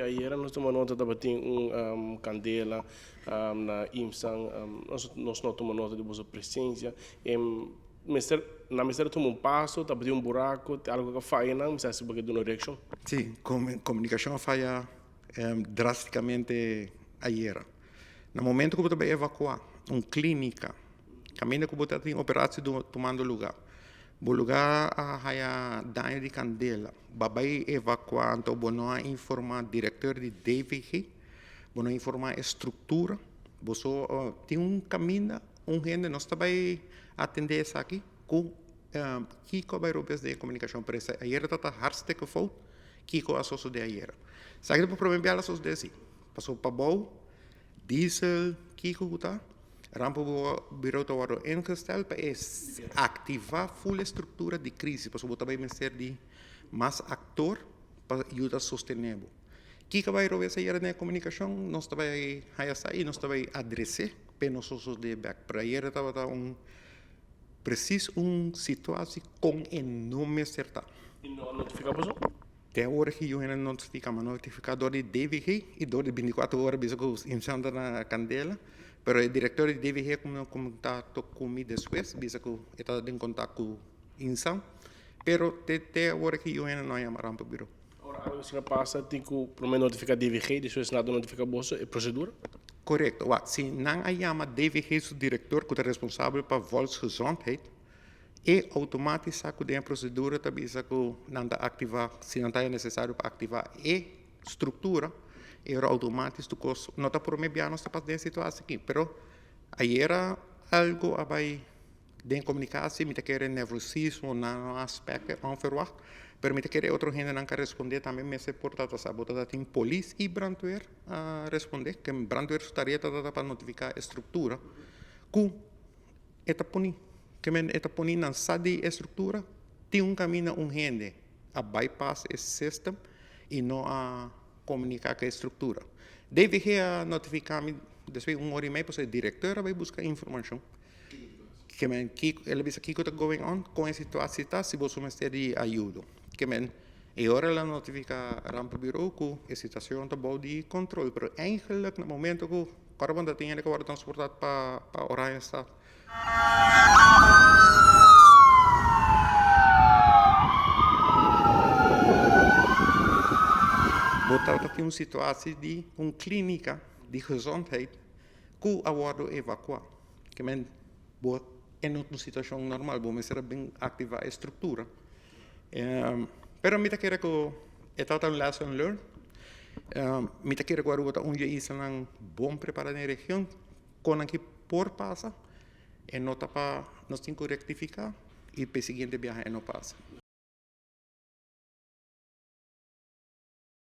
Aí nós tomamos nota da tem candela na IMSAN, nós não tomamos nota de vossa presença. Na mistério toma passo, tá um buraco, algo que falha, não, mas se porque uma reaction. Sim, comunicação falha drasticamente ayer. No momento que você vai evacuar uma clínica, caminho que você tem operação tomando lugar. O lugar há daño de candela. Vai evacuar, então, vou informar o diretor de DVG, vou informar a estrutura. Você tem um caminho, gente, nós vai atender isso aqui com Kiko vai receber de comunicação para isso. Ayer está hartstikke fout, Kiko associo de ayer. Sabe que o problema é as desse. Passou para bom, diesel, Kiko está. Rampo bureau está ingesteld para ativar full estrutura de crise, para você vai ser de mais ator para ajudar sustentável. Kiko vai receber essa comunicação, nós vai sair, nós vai adressar, para nós de back. Para ayer estava preciso uma situação com enorme certeza. E não notificamos? Até agora que eu ainda notificamos, notificador de DVG e do de 24 horas, bisa que incendia na candela, pero o diretor de DVG contato comigo depois, bisa que está em contato com o insan, pero até agora que eu ainda não chamaram para o bureau. Agora, se passa, tem que primeiro notificar DVG, depois nada notifica bolsa, é procedura? Correto. Se não chama DVG, o diretor que é responsável para volksgezondheid, é automático que a procedura também não está ativada, se não está necessário para ativar a estrutura, era automático, não está por meio, não está passando a situação aqui, mas aí era algo a vai de comunicação, me querer nervosismo, não aspecto, enfermar, mas me querer outro gente não quer responder também, me se porta a sabotar, tem polícia e brandweer a responder, que brandweer estaria para notificar a estrutura, que está puni. Que está ponindo na sadi estrutura, tem caminho gente a bypass esse sistema e não a comunicar com a estrutura. Deve notificar-me, depois hora e meia, para o diretor vai buscar informação. Que ele diz que está going on com a situação, se você me de ajuda. Que e agora ela notifica para o bureau que a situação está boa de controle, mas eigenlijk no momento que o carbono tem que ser transportado para Oranje Stad. Botar tem uma situação de uma clínica de gezondheid que agora evacuar. Que é uma situação normal, vamos ser bem ativar a estrutura. Pero me quer que é um lesson learned. Me quer que agora um dia isso é bom preparar na região, com que por passa, e nós temos que rectificar e para o seguinte viagem não passa.